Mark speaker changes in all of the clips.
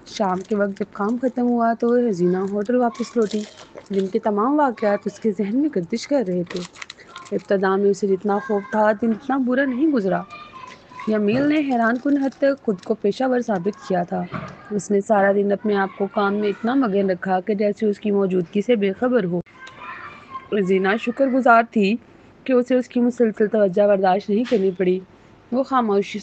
Speaker 1: شام کے وقت جب کام ختم ہوا تو حسینہ ہوٹل واپس لوٹی، جن کے تمام واقعات اس کے ذہن میں گردش کر رہے تھے۔ ابتدا میں اسے جتنا خوف تھا اتنا برا نہیں گزرا۔ یمیل نے حیران کن حد تک خود کو پیشہ ور ثابت کیا تھا۔ اس نے سارا دن اپنے آپ کو کام میں اتنا مگن رکھا کہ جیسے اس کی موجودگی سے بے خبر ہو۔ حسینہ شکر گزار تھی کہ اسے اس کی مسلسل توجہ برداشت نہیں کرنی پڑی۔ وہ خاموشی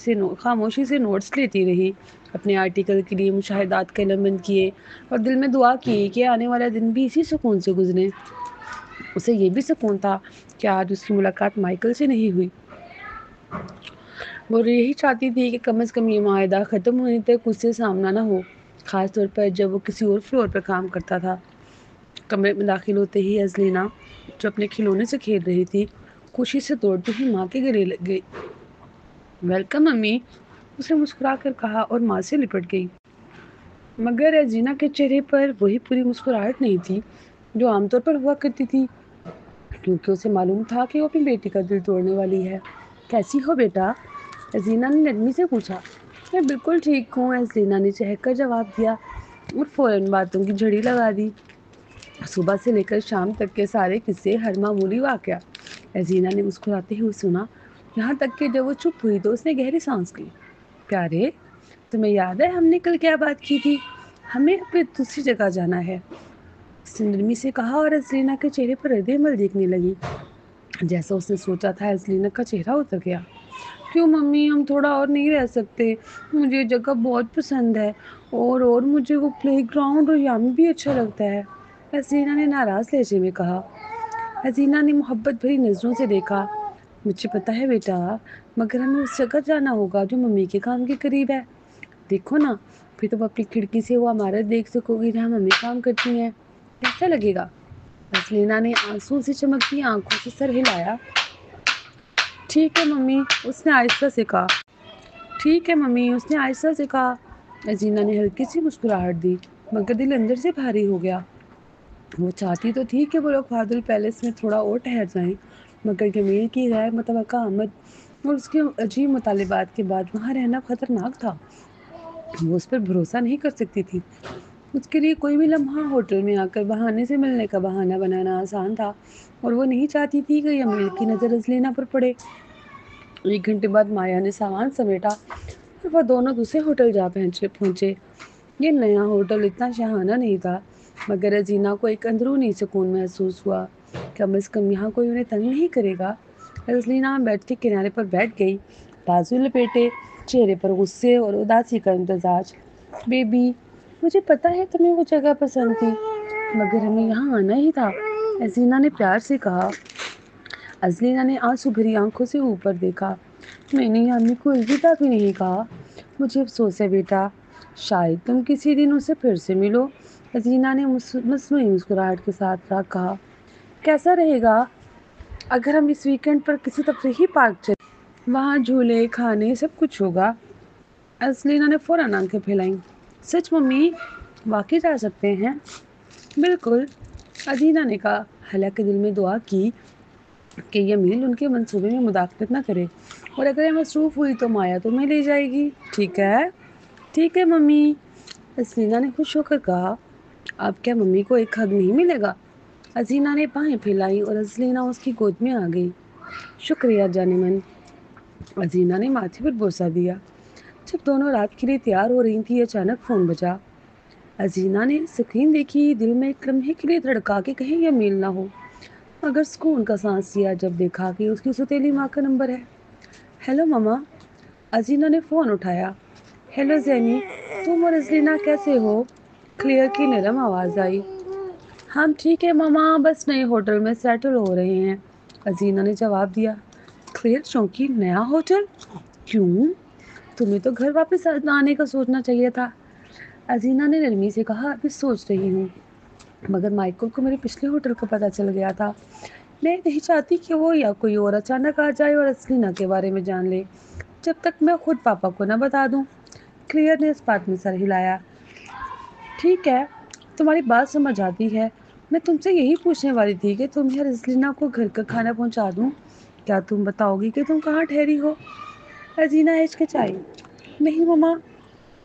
Speaker 1: سے نوٹس لیتی رہی، اپنے آرٹیکل کے لیے مشاہدات قلم بند کیے اور دل میں دعا کی کہ آنے والا دن بھی اسی سکون سے گزرے۔ اسے یہ بھی سکون تھا کہ آج اس کی ملاقات مائیکل سے نہیں ہوئی۔ وہ یہی چاہتی تھی کہ کم از کم یہ معاہدہ ختم ہونے تک اس سے سامنا نہ ہو، خاص طور پر جب وہ کسی اور فلور پر کام کرتا تھا۔ کمرے میں داخل ہوتے ہی ازلینہ، جو اپنے کھلونے سے کھیل رہی تھی، خوشی سے دوڑتی ہوئی ماں کے گلے لگ گئی۔ ویلکم امی، اسے مسکرا کر کہا اور ماں سے لپٹ گئی۔ مگر ازلینہ کے چہرے پر وہی پوری مسکراہٹ نہیں تھی جو عام طور پر ہوا کرتی تھی، کیونکہ اسے معلوم تھا کہ وہ اپنی بیٹی کا دل توڑنے والی ہے۔ کیسی ہو بیٹا؟ ازلینہ نے نرمی سے پوچھا۔ میں بالکل ٹھیک ہوں، ازلینہ نے چہک کر جواب دیا اور فوراً باتوں کی جھڑی لگا دی۔ صبح سے لے کر شام تک کے سارے قصے، ہر معمولی واقعہ ازلینہ نے مسکراتے ہوئے سنا، یہاں تک کہ جب وہ چپ ہوئی تو اس نے گہری سانس لی۔ پیارے، تمہیں یاد ہے ہم نے کل کیا بات کی تھی؟ ہمیں اب دوسری جگہ جانا ہے، اس نے نرمی سے کہا اور ازلینہ کے چہرے پر رد عمل دیکھنے لگی۔ جیسا اس نے سوچا تھا، ازلینہ کا چہرہ اتر گیا۔ کیوں ممی، ہم تھوڑا اور نہیں رہ سکتے؟ مجھے یہ جگہ بہت پسند ہے اور مجھے وہ پلے گراؤنڈ اور یامی بھی اچھا لگتا ہے، ازلینہ نے ناراض لہجے میں کہا۔ ازلینہ نے محبت بھری نظروں سے دیکھا۔ مجھے پتا ہے بیٹا، مگر ہمیں اس جگہ جانا ہوگا جو ممی کے کام کے قریب ہے۔ دیکھو نا، پھر تم اپنی کھڑکی سے وہ عمارت دیکھ سکو گی جہاں ممی کام کرتی ہیں۔ کیسا لگے گا؟ ازلینہ نے آنسو سے چمکتی آنکھوں سے سر ہلایا۔ ٹھیک ہے ممی، اس نے آہستہ سے کہا۔ ٹھیک ہے ممی، اس نے آہستہ سے کہا۔ ازلینہ نے ہلکی سی مسکراہٹ دی، مگر دل اندر سے بھاری ہو گیا۔ وہ چاہتی تو تھی کہ وہ لوگ فاضل پیلس میں تھوڑا اور ٹھہر جائیں، مگر یمیل کی غیر متوقع آمد اور اس کے عجیب مطالبات کے بعد وہاں رہنا خطرناک تھا۔ وہ اس پر بھروسہ نہیں کر سکتی تھی۔ اس کے لیے کوئی بھی لمحہ ہوٹل میں آ کر بہانے سے ملنے کا بہانہ بنانا آسان تھا، اور وہ نہیں چاہتی تھی کہ یمیل کی نظر ازلینہ پر پڑے۔ 1 گھنٹے بعد مایا نے سامان سمیٹا اور وہ دونوں دوسرے ہوٹل جا پہنچے۔ یہ نیا ہوٹل اتنا شاہانہ نہیں تھا، مگر ازلینہ کو ایک اندرونی سکون محسوس ہوا۔ کم از کم یہاں کوئی انہیں تنگ نہیں کرے گا۔ ازلینہ بیڈ کے کنارے پر بیٹھ گئی، بازو لپیٹے، چہرے پر غصے اور اداسی کا امتزاج۔ بیبی، مجھے پتا ہے تمہیں وہ جگہ پسند تھی، مگر ہمیں یہاں آنا ہی تھا، ازلینہ نے پیار سے کہا۔ ازلینہ نے آنسو بھری آنکھوں سے اوپر دیکھا۔ میں نے امی کو الوداع بھی نہیں کہا۔ مجھے افسوس ہے بیٹا، شاید تم کسی دن اسے پھر سے ملو، ازلینہ نے مصنوعی مسکراہٹ کے ساتھ کہا۔ کیسا رہے گا اگر ہم اس ویکینڈ پر کسی تفریحی پارک چلیں؟ وہاں جھولے، کھانے، سب کچھ ہوگا۔ ازلینہ نے فوراً آنکھیں پھیلائیں۔ سچ ممی، واقعی جا سکتے ہیں؟ بالکل، ازلینہ نے کہا، حالانکہ دل میں دعا کی کہ یمیل ان کے منصوبے میں مداخلت نہ کرے، اور اگر یہ مصروف ہوئی تو مایا تمہیں لے جائے گی، ٹھیک ہے؟ ٹھیک ہے ممی، ازلینہ نے خوش ہو کر کہا۔ اب کیا ممی کو ایک ہگ نہیں ملے گا؟ ازلینہ نے بائیں پھیلائی اور ازلینہ اس کی گود میں آ گئی۔ شکریہ جان من، ازلینہ نے ماتھے پر بوسہ دیا۔ جب دونوں رات کے لیے تیار ہو رہی تھی، اچانک فون بجا۔ ازلینہ نے اسکرین دیکھی، دل میں ایک لمحے کے لیے دھڑکا کہ کہیں یمیل نہ ہو، مگر سکون کا سانس لیا جب دیکھا کہ اس کی سوتیلی ماں کا نمبر ہے۔ ہیلو ماما، ازلینہ نے فون اٹھایا۔ ہیلو زینی، تم اور ازلینہ کیسے ہو؟ کلیئر کی نرم آواز آئی۔ ہم ٹھیک ہے ماما، بس نئے ہوٹل میں سیٹل ہو رہے ہیں، ازلینہ نے جواب دیا۔ کلیئر چونکی نیا ہوٹل؟ کیوں؟ تمہیں تو گھر واپس آنے کا سوچنا چاہیے تھا، ازلینہ نے نرمی سے کہا۔ ابھی سوچ رہی ہوں، مگر مائیکل کو میرے پچھلے ہوٹل کا پتہ چل گیا تھا۔ میں نہیں چاہتی کہ وہ یا کوئی اور اچانک آ جائے اور ازلینہ کے بارے میں جان لے، جب تک میں خود پاپا کو نہ بتا دوں۔ کلیئر نے اس بات میں سر ہلایا۔ ٹھیک ہے، تمہاری بات سمجھ آتی ہے۔ میں تم سے یہی پوچھنے والی تھی کہ تمہیں اور ازلینہ کو گھر کا کھانا پہنچا دوں؟ کیا تم بتاؤ گی کہ تم کہاں ٹھہری ہو؟ ازلینہ ہچکچائی۔ نہیں مما،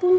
Speaker 1: تم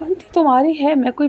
Speaker 1: غلطی تمہاری ہے، میں کوئی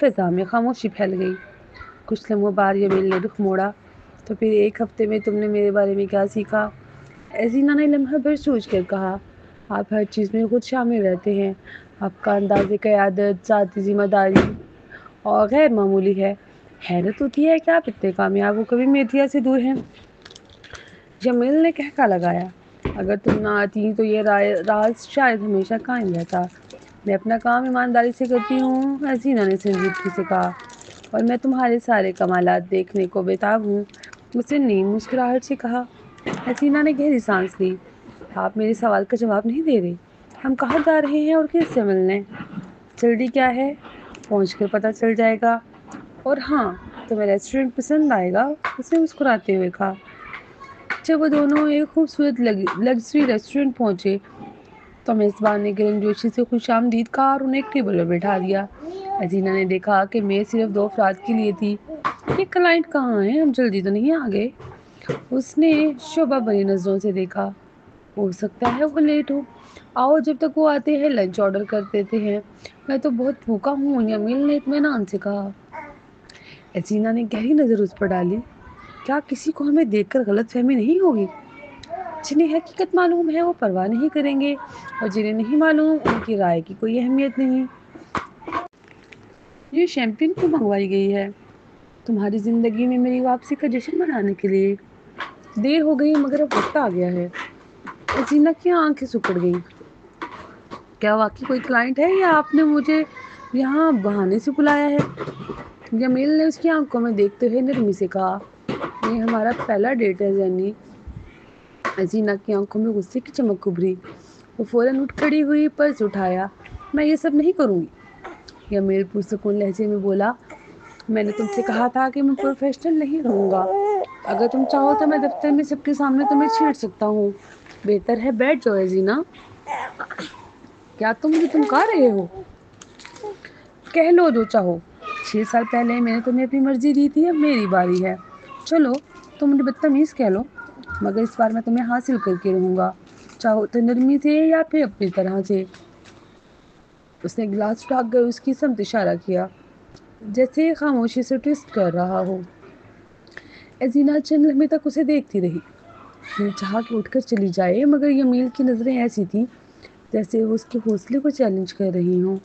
Speaker 1: فضا میں خاموشی پھیل گئی۔ کچھ لمحوں بعد یمیل نے رخ موڑا۔ تو پھر ایک ہفتے میں تم نے میرے بارے میں کیا سیکھا؟ ایزینا نے لمحہ بھر سوچ کر کہا، آپ ہر چیز میں خود شامل رہتے ہیں، آپ کا انداز قیادت، ذاتی ذمہ داری اور غیر معمولی ہے۔ حیرت ہوتی ہے کہ آپ اتنے کامیاب ہو کبھی میڈیا سے دور ہیں۔ جمیل نے کہکا لگایا، اگر تم نہ آتی تو یہ راز شاید ہمیشہ قائم رہتا۔ میں اپنا کام ایمانداری سے کرتی ہوں، حسینہ نے سنجیدگی سے کہا، اور میں تمہارے سارے کمالات دیکھنے کو بےتاب ہوں۔ اس نے نیم مسکراہٹ سے کہا۔ حسینہ نے گہری سانس لی۔ آپ میرے سوال کا جواب نہیں دے رہے۔ ہم کہاں جا رہے ہیں اور کس سے ملنے؟ جلدی کیا ہے، پہنچ کر پتہ چل جائے گا۔ اور ہاں، تمہیں ریسٹورینٹ پسند آئے گا، اس نے مسکراتے ہوئے کہا۔ جب وہ دونوں ایک خوبصورت لگژری ریسٹورینٹ پہنچے تو میزبان نے گرمجوشی سے خوش آمدید کہا اور انہیں ایک ٹیبل پر بٹھا دیا۔ حسینہ نے دیکھا کہ میز صرف 2 افراد کے لیے تھی۔ یہ کلائنٹ کہاں ہیں؟ ہم جلدی تو نہیں آ گئے؟ اس نے شعبہ بری نظروں سے دیکھا۔ ہو سکتا ہے وہ لیٹ ہو۔ آؤ، جب تک وہ آتے ہیں لنچ آرڈر کر دیتے ہیں۔ میں تو بہت بھوکا ہوں، یمیل نے اطمینان سے کہا۔ حسینہ نے گہری نظر اس پر ڈالی۔ کیا کسی کو ہمیں دیکھ کر غلط فہمی نہیں ہوگی؟ جنہیں حقیقت معلوم ہے وہ پرواہ نہیں کریں گے، اور جنہیں نہیں معلوم ان کی رائے کی کوئی اہمیت نہیں۔ یہ شیمپین کیوں منگوائی گئی ہے؟ تمہاری زندگی میں میری واپسی کا جشن منانے کے لیے۔ دیر ہو گئی مگر اب وقت آ گیا ہے۔ حسینہ کی آنکھیں سکڑ گئیں۔ کیا واقعی کوئی کلائنٹ ہے یا آپ نے مجھے یہاں بہانے سے بلایا ہے؟ جمیل نے اس کی آنکھوں میں دیکھتے ہوئے نرمی سے کہا، یہ ہمارا پہلا ڈیٹ ہے زینی۔ حسینہ کی آنکھوں میں غصے کی چمک ابھری۔ وہ فوراً اٹھ کھڑی ہوئی، پرس اٹھایا۔ میں یہ سب نہیں کروں گی، جمیل پرسکون لہجے میں بولا۔ میں نے تم سے کہا تھا کہ میں پروفیشنل نہیں رہوں گا۔ اگر تم چاہو تو میں دفتر میں سب کے سامنے تمہیں چھیڑ سکتا ہوں۔ بہتر ہے بیٹھ جاؤ حسینہ۔ کیا تم مجھے دھمکا رہے ہو؟ کہہ لو جو چاہو۔ 6 سال پہلے میں نے تمہیں اپنی مرضی دی تھی، اب میری باری ہے۔ چلو، تم مجھے بدتمیز کہہ لو، مگر اس بار میں تمہیں حاصل کر کے رہوں گا، چاہو تو نرمی سے یا پھر اپنی طرح سے۔ اس نے گلاس اٹھا کر اس کی سمت اشارہ کیا، جیسے خاموشی سے ٹوسٹ کر رہا ہو۔ حسینہ چند لمحے تک اسے دیکھتی رہی۔ دل چاہا کہ اٹھ کر چلی جائے، مگر یمیل کی نظریں ایسی تھیں جیسے وہ اس کے حوصلے کو چیلنج کر رہی ہوں۔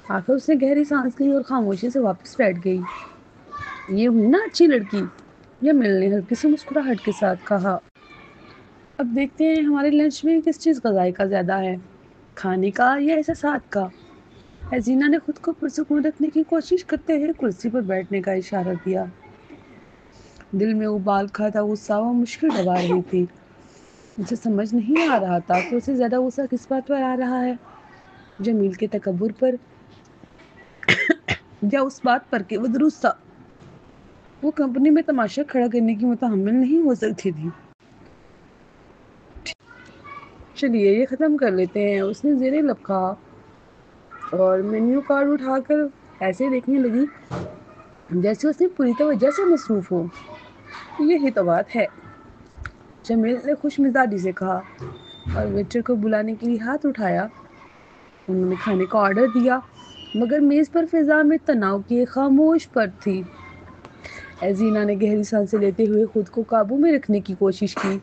Speaker 1: آخر اس نے گہری سانس لی اور خاموشی سے واپس بیٹھ گئی۔ یہ ہوئی نا اچھی لڑکی، یمیل نے ہلکی سی مسکراہٹ کے ساتھ کہا۔ اب دیکھتے ہیں ہمارے لنچ میں کس چیز کا ذائقہ زیادہ ہے، کھانے کا یا احساسات کا؟ حسینہ نے خود کو پرسکون رکھنے کی کوشش کرتے ہوئے کرسی پر بیٹھنے کا اشارہ کیا۔ دل میں ابال کھاتا غصہ و مشکل دبا رہی تھی۔ اسے سمجھ نہیں آ رہا تھا کہ اسے زیادہ غصہ کس بات پر آ رہا ہے، جمیل کے تکبر پر یا اس بات پر کہ وہ درست تھا۔ وہ کمپنی میں تماشا کھڑا کرنے کی متحمل نہیں ہو سکتی تھی۔ چلیے یہ ختم کر لیتے ہیں، اس نے زیر لب کہا اور مینیو کارڈ اٹھا کر ایسے دیکھنے لگی جیسے اس نے پوری توجہ سے مصروف ہو۔ یہی تو بات ہے، جمیل نے خوش مزاجی سے کہا اور ویٹر کو بلانے کے لیے ہاتھ اٹھایا۔ انہوں نے کھانے کا آرڈر دیا، مگر میز پر فضا میں تناؤ کی ایک خاموش پرت تھی۔ حسینہ نے گہری سانسیں لیتے ہوئے خود کو قابو میں رکھنے کی کوشش کی۔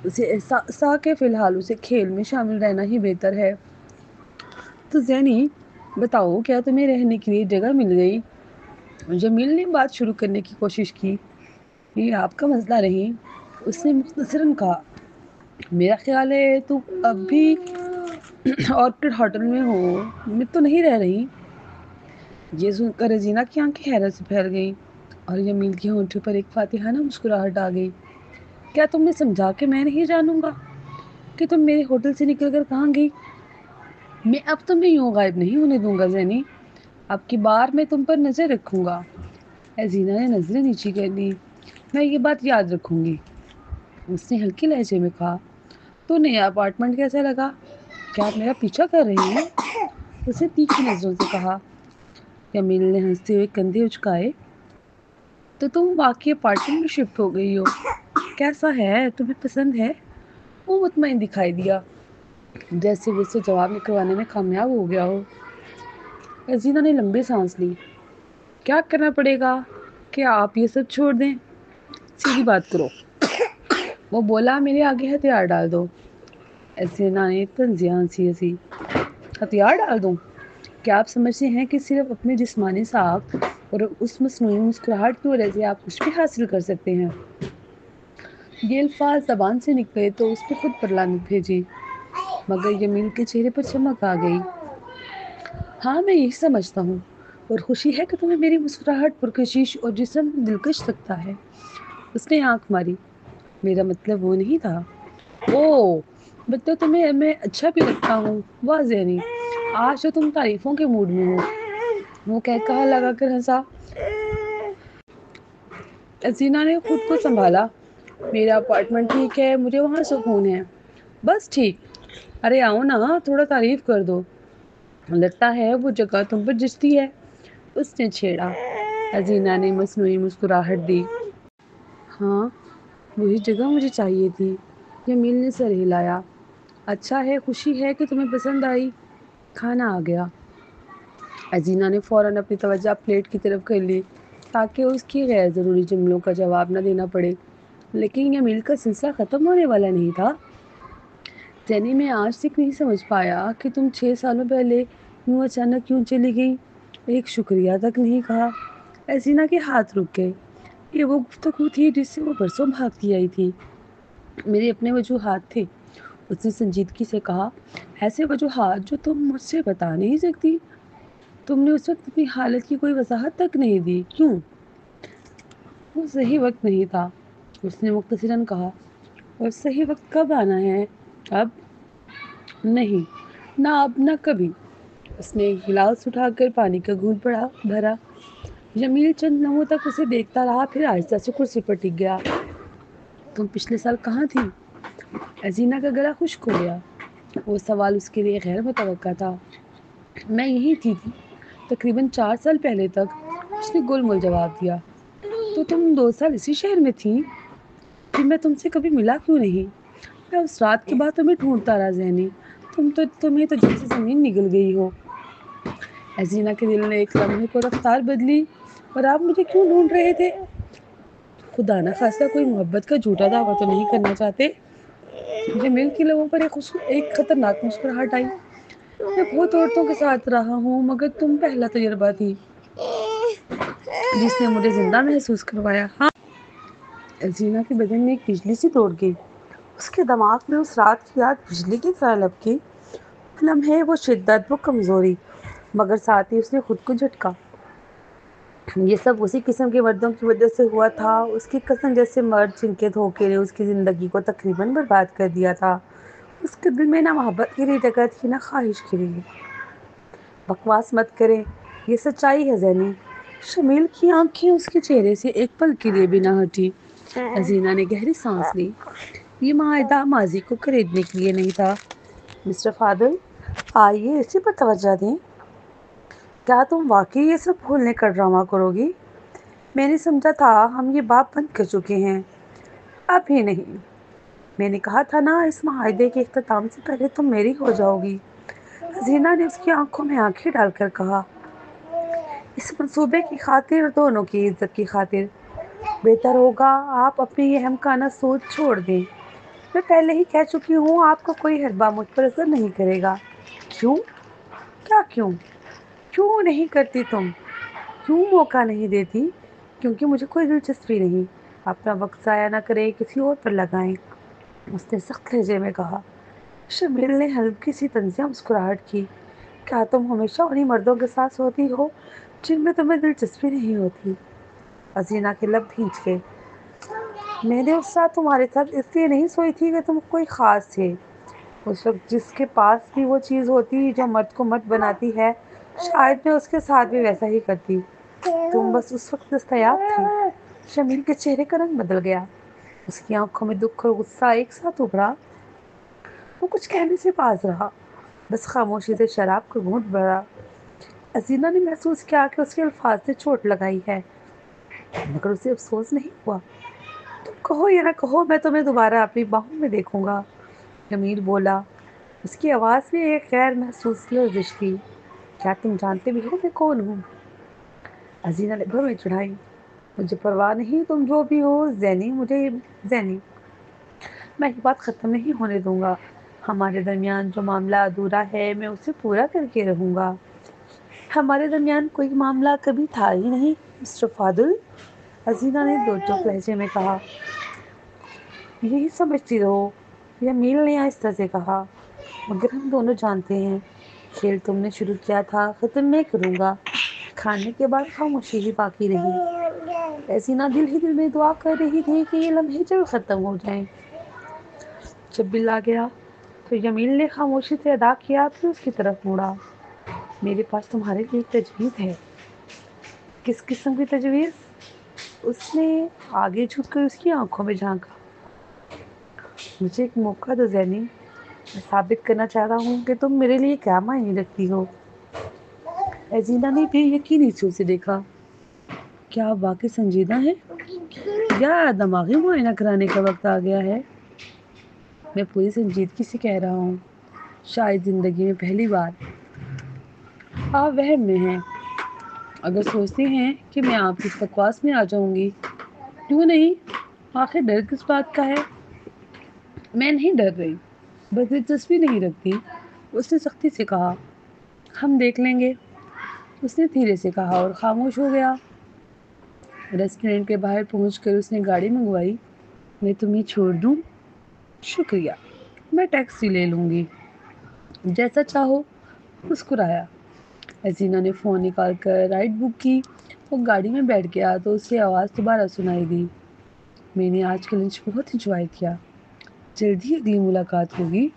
Speaker 1: اسے احساس تھا کہ فی الحال اسے کھیل میں شامل رہنا ہی بہتر ہے۔ تو زینی، بتاؤ، کیا تمہیں رہنے کے لیے جگہ مل گئی؟ جمیل نے بات شروع کرنے کی کوشش کی۔ یہ آپ کا مسئلہ نہیں، اس نے مختصراً کہا۔ میرا خیال ہے تم اب بھی آرکڈ ہوٹل میں ہو، میں تو نہیں رہ رہی۔ یہ سن کر حسینہ کی آنکھیں حیرت سے پھیل گئیں اور جمیل کے ہونٹوں پر ایک فاتحانہ مسکراہٹ آ گئی۔ کیا تم نے سمجھا کہ میں نہیں جانوں گا کہ تم میرے ہوٹل سے نکل کر کہاں گئی؟ میں اب تمہیں یوں غائب نہیں ہونے دوں گا زینی، اب کی بار میں تم پر نظر رکھوں گا۔ حسینہ نے نظریں نیچی کر لی۔ میں یہ بات یاد رکھوں گی، اس نے ہلکے لہجے میں کہا۔ تو نیا اپارٹمنٹ کیسا لگا؟ کیا آپ میرا پیچھا کر رہی ہیں؟ اس نے تیکھی نظروں سے کہا۔ جمیل نے ہنستے ہوئے کندھے اچکائے۔ تو تم واقعی اپارٹمنٹ میں شفٹ ہو گئی ہو؟ کیسا ہے، تمہیں پسند ہے؟ وہ مطمئن دکھائی دیا۔ جیسے وہ اسے جواب نکلوانے میں کامیاب ہو گیا ہو۔ حسینہ نے لمبی سانس لی۔ کیا کرنا پڑے گا کہ آپ یہ سب چھوڑ دیں؟ سیدھی بات کرو۔ وہ بولا، میرے آگے ہتھیار ڈال دو۔ حسینہ نے طنزیہ سی ہنسی۔ ہتھیار ڈال دوں؟ کیا آپ سمجھتے ہیں کہ صرف اپنے جسمانی ساخت اور اس مصنوعی مسکراہٹ کی وجہ سے آپ کچھ بھی حاصل کر سکتے ہیں؟ یہ الفاظ زبان سے نکلے تو اس نے خود پر لعنت بھیجی، مگر یمین کے چہرے پر چمک آ گئی۔ ہاں، میں یہی سمجھتا ہوں، اور خوشی ہے کہ تمہیں میری مسکراہٹ پرکشش اور جسم دلکش لگتا ہے۔ اس نے آنکھ ماری۔ میرا مطلب وہ نہیں تھا۔ اوہ، مطلب تمہیں میں اچھا بھی لگتا ہوں۔ واہ زینی، آج تو تم تعریفوں کے موڈ میں ہو۔ وہ کہا لگا کر ہنسا۔ حسینہ نے خود کو سنبھالا۔ میرا اپارٹمنٹ ٹھیک ہے، مجھے وہاں سکون ہے۔ بس ٹھیک؟ ارے آؤ نا، تھوڑا تعریف کر دو۔ لگتا ہے وہ جگہ تم پر جچتی ہے، اس نے چھیڑا۔ حسینہ نے مصنوعی مسکراہٹ دی۔ ہاں، وہی جگہ مجھے چاہیے تھی۔ جمیل نے سر ہلایا۔ اچھا ہے، خوشی ہے کہ تمہیں پسند آئی۔ کھانا آ گیا۔ حسینہ نے فوراً اپنی توجہ پلیٹ کی طرف کر لی تاکہ اس کی غیر ضروری جملوں کا جواب نہ دینا پڑے، لیکن جمیل کا سلسلہ ختم ہونے والا نہیں تھا۔ جینی، میں آج تک نہیں سمجھ پایا کہ تم 6 سالوں پہلے یوں اچانک کیوں چلی گئی۔ ایک شکریہ تک نہیں کہا۔ حسینہ کے ہاتھ رک گئے۔ یہ وہ گفتگو تھی جس سے وہ برسوں بھاگتی آئی تھی۔ میرے اپنے وجوہات تھے، اس نے سنجیدگی سے کہا، ایسے وجوہات جو تم مجھ سے بتا نہیں سکتی۔ تم نے اس وقت اپنی حالت کی کوئی وضاحت تک نہیں دی، کیوں؟ وہ صحیح وقت نہیں تھا، اس نے مختصراً کہا۔ اور صحیح وقت کب آنا ہے؟ اب؟ نہیں، نہ اب نہ کبھی۔ اس نے ایک گلاس اٹھا کر پانی کا گھونٹ بھرا۔ جمیل چند لمحوں تک اسے دیکھتا رہا، پھر آہستہ سے کرسی پر ٹک گیا۔ تم پچھلے سال کہاں تھی؟ حسینہ کا گلا خشک ہو گیا۔ وہ سوال اس کے لیے غیر متوقع تھا۔ میں یہیں تھی تقریباً 4 سال پہلے تک، اس نے گول مول جواب دیا۔ تو تم 2 سال اسی شہر میں تھی؟ پھر میں تم سے کبھی ملا کیوں نہیں؟ میں اس رات کے بعد تمہیں ڈھونڈتا رہا ذہنی، تمہیں تو جیسے زمین نگل گئی ہو۔ حسینہ کے دل نے ایک لمحے کو رفتار بدلی۔ اور آپ مجھے کیوں ڈھونڈ رہے تھے؟ خدا نہ خواستہ کوئی محبت کا جھوٹا دعویٰ تو نہیں کرنا چاہتے؟ جمیل کی لبوں پر ایک خطرناک مسکراہٹ آئی۔ میں بہت عورتوں کے ساتھ رہا ہوں، مگر تم پہلا تجربہ تھی جس نے مجھے زندہ محسوس کروایا۔ ہاں۔ حسینہ کے بدن میں ایک بجلی سی دوڑ گئی۔ اس کے دماغ میں اس رات کی یاد بجلی کی طرح لپکی۔ لمحے وہ شدت، وہ کمزوری، مگر ساتھ ہی اس نے خود کو جھٹکا۔ یہ سب اسی قسم کے مردوں کی وجہ سے ہوا تھا، اس کی قسم جیسے مرد جن کے دھوکے نے اس کی زندگی کو تقریباً برباد کر دیا تھا۔ اس کے دل میں نہ محبت کی لیے جگہ تھی، نہ خواہش کی لیے۔ بکواس مت کریں، یہ سچائی ہے زینی۔ شمیل کی آنکھیں اس کے چہرے سے ایک پل کے لیے بھی نہ ہٹی۔ حسینہ نے گہری سانس لی۔ یہ معاہدہ ماضی کو خریدنے کے لیے نہیں تھا۔ مسٹر فاضل، آئیے اسی پر توجہ دیں۔ کیا تم واقعی یہ سب بھولنے کا ڈرامہ کرو گی؟ میں نے سمجھا تھا ہم یہ باب بند کر چکے ہیں۔ اب ہی نہیں۔ میں نے کہا تھا نا، اس معاہدے کے اختتام سے پہلے تم میری ہو جاؤ گی۔ حسینہ نے اس کی آنکھوں میں آنکھیں ڈال کر کہا، اس منصوبے کی خاطر، دونوں کی عزت کی خاطر، بہتر ہوگا آپ اپنی یہ احمقانہ سوچ چھوڑ دیں۔ میں پہلے ہی کہہ چکی ہوں، آپ کا کوئی حربہ مجھ پر اثر نہیں کرے گا۔ کیوں؟ کیا کیوں؟ کیوں نہیں کرتی تم؟ کیوں موقع نہیں دیتی؟ کیونکہ مجھے کوئی دلچسپی نہیں۔ اپنا وقت ضائع نہ کریں، کسی اور پر لگائیں، اس نے سخت لہجے میں کہا۔ شمیل نے ہلکی سی طنزیہ مسکراہٹ کی۔ کیا تم ہمیشہ انہی مردوں کے ساتھ سوتی ہو جن میں تمہیں دلچسپی نہیں ہوتی؟ حسینہ کے لب بھینچ گئے۔ میں نے اس رات تمہارے ساتھ اس لیے نہیں سوئی تھی کہ تم کوئی خاص تھے۔ اس وقت جس کے پاس بھی وہ چیز ہوتی جو مرد کو مرد بناتی ہے، شاید میں اس کے ساتھ بھی ویسا ہی کرتی۔ تم بس اس وقت دستیاب تھی۔ شمیل کے چہرے کا رنگ بدل گیا۔ اس کی آنکھوں میں دکھ اور غصہ ایک ساتھ ابھرا۔ وہ کچھ کہنے سے باز رہا، بس خاموشی سے شراب کا گھونٹ بھرا۔ حسینہ نے محسوس کیا کہ اس کے الفاظ نے چوٹ لگائی ہے، مگر اسے افسوس نہیں ہوا۔ تم کہو یا نہ کہو، میں تمہیں دوبارہ اپنی باہوں میں دیکھوں گا، جمیل بولا۔ اس کی آواز میں ایک غیر محسوس لرزش تھی۔ کیا تم جانتے بھی ہو میں کون ہوں؟ حسینہ نے بھویں چڑھائی۔ مجھے پرواہ نہیں، تم جو بھی ہو زینی، زینی میں یہ بات ختم نہیں ہونے دوں گا۔ ہمارے درمیان جو معاملہ ادھورا ہے میں اسے پورا کر کے رہوں گا۔ ہمارے درمیان کوئی معاملہ کبھی تھا ہی نہیں مسٹر فاضل، حسینہ نے دو ٹوک لہجے میں کہا۔ یہی سمجھتی رہو، یمیل نے آہستہ سے کہا، مگر ہم دونوں جانتے ہیں کھیل تم نے شروع کیا تھا ختم میں کروں گا۔ کھانے کے بعد خاموشی ہی باقی رہی۔ حسینہ دل ہی دل میں دعا کر رہی تھی کہ یہ لمحے جلد ختم ہو جائیں۔ جب بل آ گیا تو یمیل نے خاموشی سے ادا کیا، پھر اس کی طرف مڑا۔ میرے پاس تمہارے لیے ایک تجویز ہے۔ کس قسم کی تجویز؟ اس نے آگے جھک کر اس کی آنکھوں میں جھانکا۔ مجھے ایک موقع دو زینی، میں ثابت کرنا چاہتا ہوں کہ تم میرے لیے کیا معنی رکھتی ہو۔ حسینہ نے بے یقینی سے اسے دیکھا۔ کیا آپ واقعی سنجیدہ ہیں یا دماغی معائنہ کرانے کا وقت آ گیا ہے؟ میں پوری سنجیدگی سے کہہ رہا ہوں، شاید زندگی میں پہلی بار۔ آپ وہم میں ہیں، اگر سوچتے ہیں کہ میں آپ کی بکواس میں آ جاؤں گی۔ کیوں نہیں؟ آخر ڈر کس بات کا ہے؟ میں نہیں ڈر رہی، بس دلچسپی نہیں رکھتی، اس نے سختی سے کہا۔ ہم دیکھ لیں گے، اس نے دھیرے سے کہا اور خاموش ہو گیا۔ ریسٹورنٹ کے باہر پہنچ کر اس نے گاڑی منگوائی۔ میں تمہیں چھوڑ دوں؟ شکریہ، میں ٹیکسی لے لوں گی۔ جیسا چاہو، مسکرایا۔ حسینہ نے فون نکال کر رائڈ بک کی۔ وہ گاڑی میں بیٹھ گیا تو اسے آواز دوبارہ سنائی دی۔ میں نے آج کا لنچ بہت انجوائے کیا، جلدی اگلی ملاقات ہوگی۔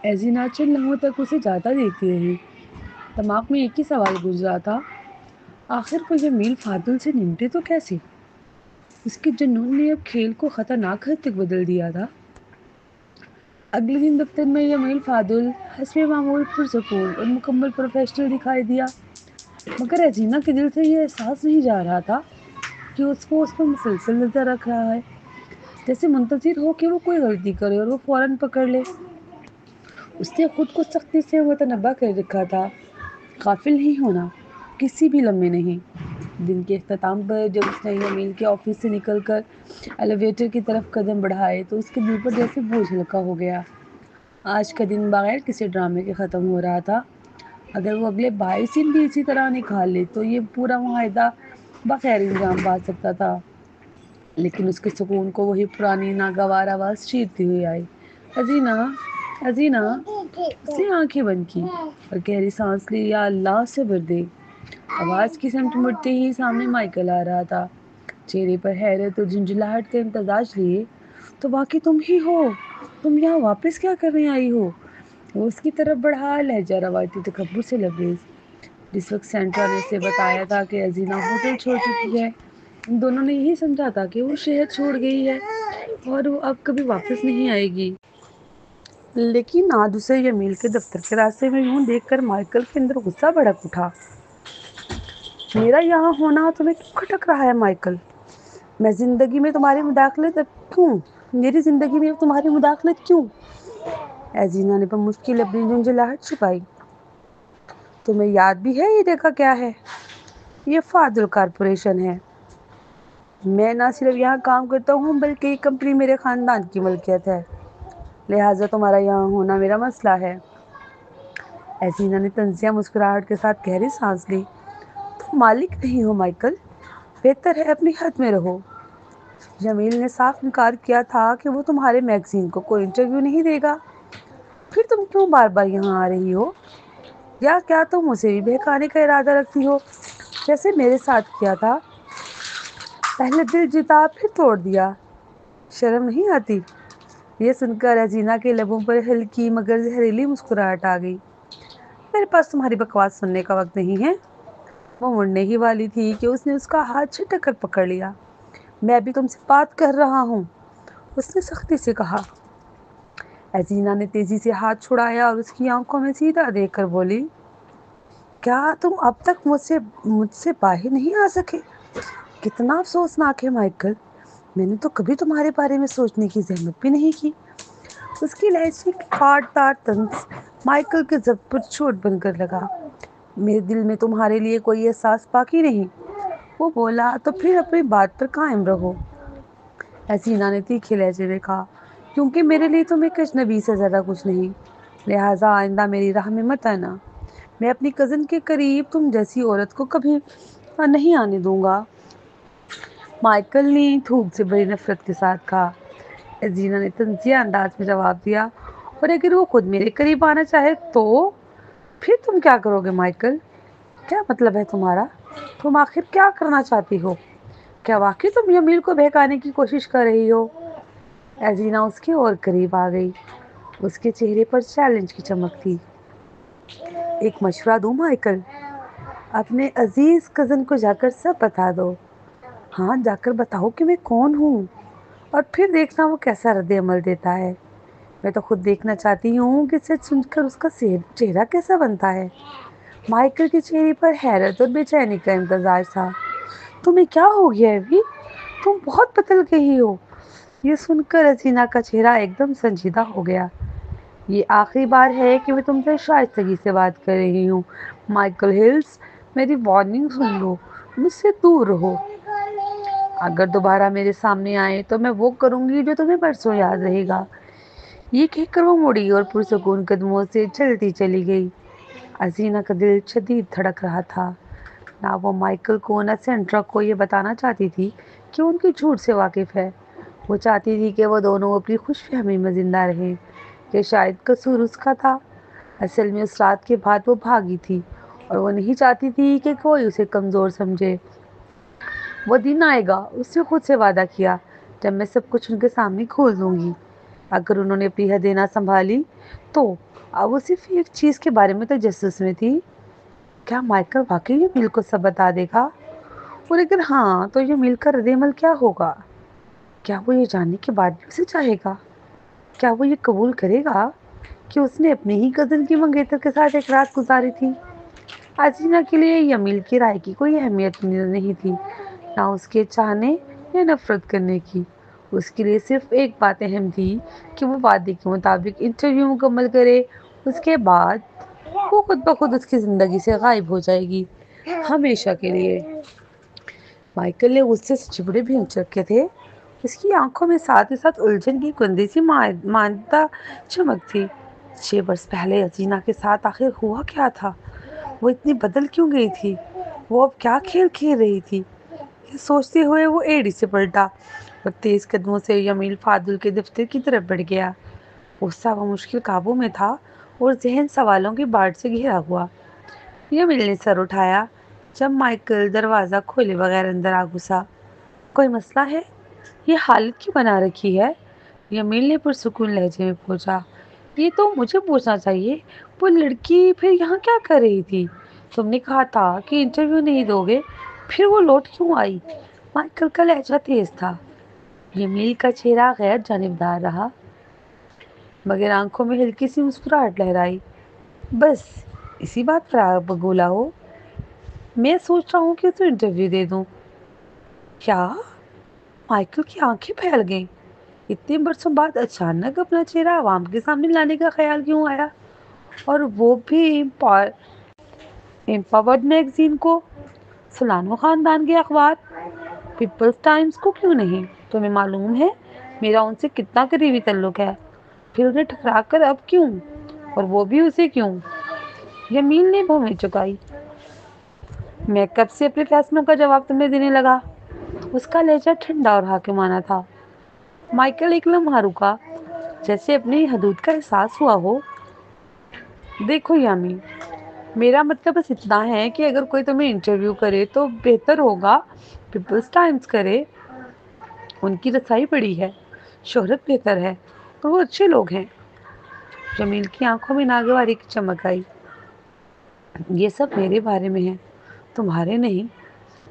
Speaker 1: حسینہ چند لمحوں تک اسے جاتا دیکھتی رہی۔ دماغ میں ایک ہی سوال گزر رہا تھا، آخر وہ یمیل فاضل سے نمٹے تو کیسے؟ اس کے جنون نے اب کھیل کو خطرناک حد تک بدل دیا تھا۔ اگلے دن دفتر میں یمیل فاضل حسب معمول پرسکون اور مکمل پروفیشنل دکھائی دیا، مگر حسینہ کے دل سے یہ احساس نہیں جا رہا تھا کہ اس پر مسلسل نظر رکھ رہا ہے، جیسے منتظر ہو کہ وہ کوئی غلطی کرے اور وہ فوراً پکڑ لے۔ اس نے خود کو سختی سے متنبہ کر رکھا تھا، غافل نہیں ہونا، کسی بھی لمحے نہیں۔ دن کے اختتام پر جب اس نے یمیل کے آفس سے نکل کر ایلیویٹر کی طرف قدم بڑھائے تو اس کے دل پر جیسے بوجھ ہلکا ہو گیا۔ آج کا دن بغیر کسی ڈرامے کے ختم ہو رہا تھا۔ اگر وہ اگلے 22 دن بھی اسی طرح نکال لے تو یہ پورا معاہدہ بخیر انجام پا سکتا تھا، لیکن اس کے سکون کو وہی پرانی ناگوار آواز چیرتی ہوئی آئی، حسینہ، حسینہ۔ اس نے آنکھیں بند کی اور گہری سانس لی۔ یا اللہ صبر دے۔ آواز کی سمت مڑتے ہی سامنے مائیکل آ رہا تھا، چہرے پر حیرت اور جھنجھلاہٹ کا امتزاج لیے۔ تو واقعی تم ہی ہو؟ تم یہاں واپس کیا کرنے آئی ہو؟ وہ اس کی طرف بڑھا، لہجہ روایتی تکبر سے لبریز۔ جس وقت سینڈرا نے اسے بتایا تھا کہ حسینہ ہوٹل چھوڑ چکی ہے، ان دونوں نے یہی سمجھا تھا کہ وہ شہر چھوڑ گئی ہے اور وہ اب کبھی واپس نہیں آئے گی۔ لیکن آج اسے یمیل کے دفتر کے راستے میں یوں دیکھ کر مائیکل کے اندر غصہ بھڑک اٹھا۔ میرا یہاں ہونا تمہیں کیوں کھٹک رہا ہے مائیکل؟ میں زندگی میں تمہاری مداخلت کیوں؟ میری زندگی میں تمہاری مداخلت کیوں؟ حسینہ نے بمشکل اپنی جھنجھلاہٹ چھپائی۔ تمہیں یاد بھی ہے یہ جگہ کیا ہے؟ یہ فاضل کارپوریشن ہے۔ میں نہ صرف یہاں کام کرتا ہوں بلکہ یہ کمپنی میرے خاندان کی ملکیت ہے، لہٰذا تمہارا یہاں ہونا میرا مسئلہ ہے۔ حسینہ نے طنزیہ مسکراہٹ کے ساتھ گہری سانس لی۔ تم مالک نہیں ہو مائیکل، بہتر ہے اپنی حد میں رہو۔ جمیل نے صاف انکار کیا تھا کہ وہ تمہارے میگزین کو کوئی انٹرویو نہیں دے گا۔ پھر تم کیوں بار بار یہاں آ رہی ہو؟ یا کیا تم اسے بھی بہکانے کا ارادہ رکھتی ہو، جیسے میرے ساتھ کیا تھا؟ پہلے دل جیتا پھر توڑ دیا، شرم نہیں آتی؟ یہ سن کر حسینہ کے لبوں پر ہلکی مگر زہریلی مسکراہٹ آ گئی۔ میرے پاس تمہاری بکواس سننے کا وقت نہیں ہے۔ وہ مڑنے ہی والی تھی کہ اس نے اس کا ہاتھ جھٹک کر پکڑ لیا۔ میں بھی تم سے بات کر رہا ہوں، اس نے سختی سے کہا۔ حسینہ نے تیزی سے ہاتھ چھڑایا اور اس کی آنکھوں میں سیدھا دیکھ کر بولی، کیا تم اب تک مجھ سے باہر نہیں آ سکے؟ کتنا افسوسناک ہے مائیکل، میں نے تو کبھی تمہارے بارے میں سوچنے کی زحمت بھی نہیں کی۔ اس کی لہجے کی کاٹدار طنز مائیکل کے ضبط پر چوٹ بن کر لگا۔ میرے دل میں تمہارے لیے کوئی احساس باقی نہیں، وہ بولا۔ تو پھر اپنی بات پر قائم رہو، حسینہ نے تیکھے لہجے میں کہا، کیونکہ میرے لیے تم ایک اجنبی سے زیادہ کچھ نہیں، لہٰذا آئندہ میری راہ میں مت آنا۔ میں اپنی کزن کے قریب تم جیسی عورت کو کبھی نہیں آنے دوں گا۔ مائیکل نے تھوک سے بڑی نفرت کے ساتھ کہا۔ حسینہ نے طنزیہ انداز میں جواب دیا، اور اگر وہ خود میرے قریب آنا چاہے تو پھر تم کیا کرو گے مائیکل؟ کیا مطلب ہے تمہارا؟ تم آخر کیا کرنا چاہتی ہو؟ کیا واقعی تم یمیل کو بہکانے کی کوشش کر رہی ہو؟ حسینہ اس کے اور قریب آ گئی، اس کے چہرے پر چیلنج کی چمک تھی۔ ایک مشورہ دوں مائیکل؟ اپنے عزیز کزن کو جا کر سب بتا دو۔ ہاں، جا کر بتاؤ کہ میں کون ہوں، اور پھر دیکھنا وہ کیسا رد عمل دیتا ہے۔ میں تو خود دیکھنا چاہتی ہوں کہ سچ سن کر اس کا چہرہ کیسا بنتا ہے۔ مائیکل کے چہرے پر حیرت اور بے چینی کا امتزاج تھا۔ تمہیں کیا ہو گیا ابھی؟ تم بہت بدل گئی ہو۔ یہ سن کر حسینہ کا چہرہ ایک دم سنجیدہ ہو گیا۔ یہ آخری بار ہے کہ میں تم سے شائستگی سے بات کر رہی ہوں مائیکل ہلز، میری وارننگ سن لو، مجھ سے دور رہو۔ اگر دوبارہ میرے سامنے آئے تو میں وہ کروں گی جو تمہیں برسوں یاد رہے گا۔ یہ کہہ کر وہ مڑی اور پرسکون قدموں سے چلتی چلی گئی۔ حسینہ کا دل شدید دھڑک رہا تھا۔ نہ وہ مائیکل کو نہ سینڈرا کو یہ بتانا چاہتی تھی کہ ان کی جھوٹ سے واقف ہے۔ وہ چاہتی تھی کہ وہ دونوں اپنی خوش فہمی میں زندہ رہیں کہ شاید قصور اس کا تھا۔ اصل میں اس رات کے بعد وہ بھاگی تھی اور وہ نہیں چاہتی تھی کہ کوئی اسے کمزور سمجھے۔ وہ دن آئے گا، اس نے خود سے وعدہ کیا، جب میں سب کچھ ان کے سامنے کھول دوں گی۔ اگر انہوں نے اپنی حدیں نہ سنبھالی تو اب وہ صرف ایک چیز کے بارے میں تجسس میں تھی، کیا مائیکل واقعی یہ مل کو سب بتا دے گا؟ اور اگر ہاں تو یہ مل کا رد عمل کیا ہوگا؟ کیا وہ یہ جاننے کے بعد بھی اسے چاہے گا؟ کیا وہ یہ قبول کرے گا کہ اس نے اپنے ہی کزن کی منگیتر کے ساتھ ایک رات گزاری تھی؟ حسینہ کے لیے یمیل کی رائے کی کوئی اہمیت نہیں تھی، نہ اس کے چاہنے یا نفرت کرنے کی۔ اس کے لیے صرف ایک بات اہم تھی کہ وہ وعدے کے مطابق انٹرویو مکمل کرے، اس کے بعد وہ خود بخود اس کی زندگی سے غائب ہو جائے گی، ہمیشہ کے لیے۔ مائیکل نے غصے سے چپڑے بھینچ رکھے تھے، اس کی آنکھوں میں ساتھ ہی ساتھ الجھن کی گندی سی ماندہ چمک تھی۔ 6 برس پہلے حسینہ کے ساتھ آخر ہوا کیا تھا؟ وہ اتنی بدل کیوں گئی تھی؟ وہ اب کیا کھیل کھیل رہی تھی؟ یہ سوچتے ہوئے وہ ایڑی سے پلٹا اور تیز قدموں سے یمیل فاضل کے دفتر کی طرف بڑھ گیا۔ غصہ وہ مشکل قابو میں تھا اور ذہن سوالوں کی باڑھ سے گھرا ہوا۔ یمیل نے سر اٹھایا جب مائیکل دروازہ کھولے بغیر اندر آ گھسا۔ کوئی مسئلہ ہے؟ یہ حالت کیوں بنا رکھی ہے؟ یمیل نے پرسکون لہجے میں پوچھا۔ یہ تو مجھے پوچھنا چاہیے، وہ لڑکی پھر یہاں کیا کر رہی تھی؟ تم نے کہا تھا کہ انٹرویو نہیں دو گے، پھر وہ لوٹ کیوں آئی؟ مائیکل کا لہجہ تیز تھا۔ یمیل کا چہرہ غیر جانبدار رہا مگر آنکھوں میں ہلکی سی مسکراہٹ لہرائی۔ بس اسی بات پر آپ بگولا ہو؟ میں سوچ رہا ہوں کہ اسے انٹرویو دے دوں۔ کیا؟ مائیکل کی آنکھیں پھیل گئیں۔ اتنے برسوں بعد اچانک اپنا چہرہ عوام کے سامنے لانے کا خیال کیوں آیا؟ اور وہ بھی ایمپاورڈ میگزین کو، سولانو خاندان کے اخبار، پیپلز ٹائمز کو کیوں نہیں؟ تمہیں معلوم ہے میرا ان سے کتنا قریبی تعلق ہے، پھر انہیں ٹھکرا کر اب کیوں؟ اور وہ بھی اسے کیوں؟ یمیل نے بھویں چکائی۔ میں کب سے اپنے فیصلوں کا جواب تمہیں دینے لگا؟ اس کا لہجہ ٹھنڈا اور حاکمانہ تھا۔ مائیکل ایک لمحہ رکا، جیسے اپنی حدود کا احساس ہوا ہو۔ دیکھو یمیل، میرا مطلب بس اتنا ہے کہ اگر کوئی تمہیں انٹرویو کرے تو بہتر ہوگا پیپلز ٹائمز کرے۔ ان کی رسائی بڑی ہے، شہرت بہتر ہے، اور وہ اچھے لوگ ہیں۔ یمیل کی آنکھوں میں ناگواری کی چمک آئی۔ یہ سب میرے بارے میں ہے، تمہارے نہیں۔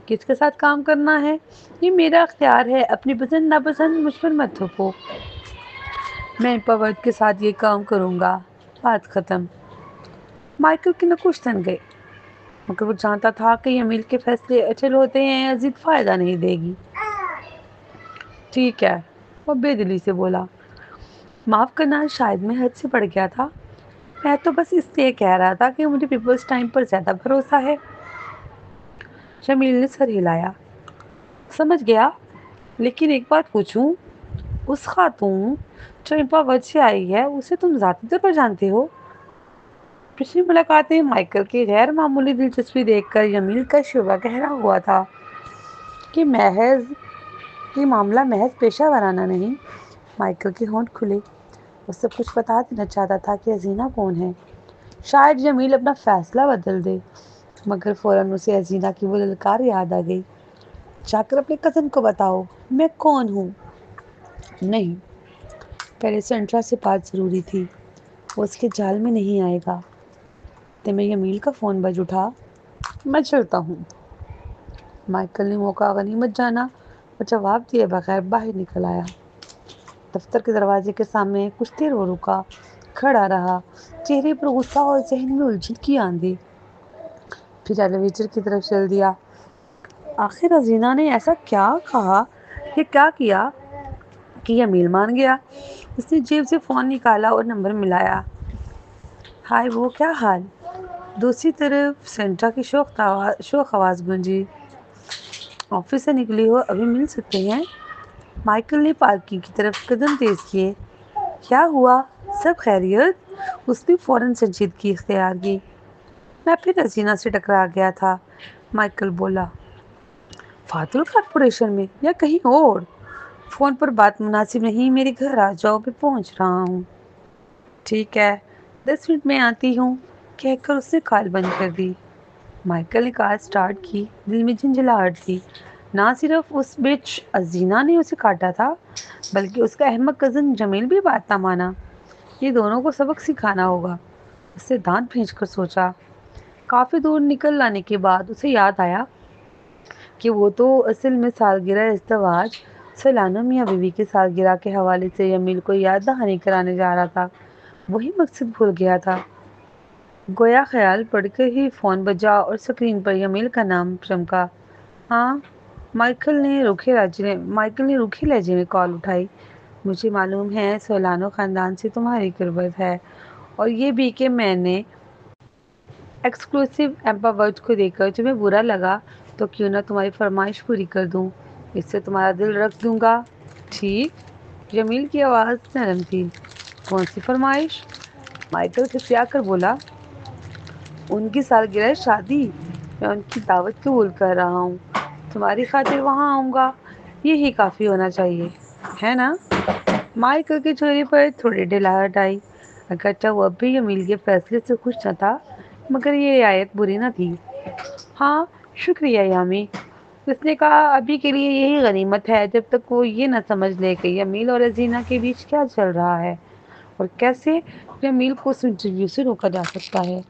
Speaker 1: کس کے ساتھ کام کرنا ہے یہ میرا اختیار ہے، اپنی پسند ناپسند مجھ پر مت تھوپو۔ میں ایمپاورڈ کے ساتھ یہ کام کروں گا، بات ختم۔ مائیکل کے نخوش تن گئے، مگر وہ جانتا تھا کہ یمیل کے فیصلے اچل ہوتے ہیں، عزیز فائدہ نہیں دے گی۔ ٹھیک ہے، وہ بے دلی سے بولا۔ معاف کرنا شاید میں حد سے بڑھ گیا تھا. میں تو بس اس لیے کہہ رہا تھا کہ مجھے پیپلز ٹائم پر زیادہ بھروسہ ہے. جمیل نے سر ہلایا. سمجھ گیا، لیکن ایک بات پوچھوں، اس خاتون جو امپاوت سے آئی ہے اسے تم ذاتی طور پر جانتے ہو؟ پچھلی ملاقات میں مائیکل کی غیر معمولی دلچسپی دیکھ کر جمیل کا شعبہ گہرا ہوا تھا کہ یہ معاملہ محض پیشہ ورانہ نہیں. مائیکل کے ہونٹ کھلے. وہ سب کچھ بتا دینا چاہتا تھا کہ حسینہ کون ہے. شاید جمیل اپنا فیصلہ بدل دے، مگر فوراً اسے حسینہ کی وہ للکار یاد آ گئی. جا کر اپنے کزن کو بتاؤ میں کون ہوں. نہیں، پہلے سنٹرا سے بات ضروری تھی. وہ اس کے جال میں نہیں آئے گا. تمہیں جمیل کا فون بج اٹھا. میں چلتا ہوں. مائیکل نے موقع غنیمت جانا اور جواب دیے بغیر باہر نکل آیا. دفتر کے دروازے کے سامنے کچھ دیر وہ رکا، کھڑا رہا، چہرے پر غصہ اور ذہن میں الجھن کی آندھی. پھر ایلیویٹر کی طرف چل دیا. آخر حسینہ نے ایسا کیا کہا کہ کیا کیا کہ جمیل مان گیا؟ اس نے جیب سے فون نکالا اور نمبر ملایا. ہائے، وہ کیا حال؟ دوسری طرف سینٹرا کی شوق آواز گونجی. آفس سے نکلی ہو، ابھی مل سکتے ہیں؟ مائیکل نے پارکنگ کی طرف قدم تیز کیے. کیا ہوا؟ سب خیریت؟ اس نے فوراً سنجیدگی اختیار کی. میں پھر حسینہ سے ٹکرا گیا تھا. مائیکل بولا. فاتل کارپوریشن میں یا کہیں اور؟ فون پر بات مناسب نہیں، میرے گھر آ جاؤ، میں پہنچ رہا ہوں. ٹھیک ہے، 10 منٹ میں آتی ہوں، کہہ کر اس نے کال بند کر دی. مائیکل نے کار سٹارٹ کی. دل میں جھنجھلاہٹ تھی. نہ صرف اس بچ حسینہ نے اسے کاٹا تھا، بلکہ اس کا احمق کزن جمیل بھی بات نہ مانا. یہ دونوں کو سبق سکھانا ہوگا. اس سے دانت بھینچ کر سوچا. کافی دور نکل لانے کے بعد اسے یاد آیا کہ وہ تو اصل میں سالگرہ ازدواج سلانہ میاں بیوی کی سالگرہ کے حوالے سے جمیل کو یاد دہانی کرانے جا رہا تھا. وہی مقصد بھول گیا تھا. گویا خیال پڑھ کر ہی فون بجا اور اسکرین پر جمیل کا نام چمکا. ہاں، مائیکل نے روکھے لہجے میں کال اٹھائی. مجھے معلوم ہے سولانو خاندان سے تمہاری قربت ہے، اور یہ بھی کہ میں نے ایکسکلوسیو ایمپاورڈ کو دیکھ کر تمہیں برا لگا تو کیوں نہ تمہاری فرمائش پوری کر دوں. اس سے تمہارا دل رکھ دوں گا. ٹھیک؟ جمیل کی آواز نرم تھی. کون سی فرمائش؟ مائیکل کھسیا کر بولا. ان کی سالگرہ شادی. میں ان کی دعوت قبول کر رہا ہوں. تمہاری خاطر وہاں آؤں گا. یہی کافی ہونا چاہیے، ہے نا؟ مائیکل کے چہرے پر تھوڑی ڈھلاہٹ آئی. اگرچہ وہ اب بھی جمیل کے فیصلے سے خوش نہ تھا، مگر یہ رعایت بری نہ تھی. ہاں، شکریہ یامی. اس نے کہا ابھی کے لیے یہی غنیمت ہے، جب تک وہ یہ نہ سمجھ لے کہ جمیل اور حسینہ کے بیچ کیا چل رہا ہے اور کیسے جمیل کو اس انٹرویو سے روکا جا سکتا ہے.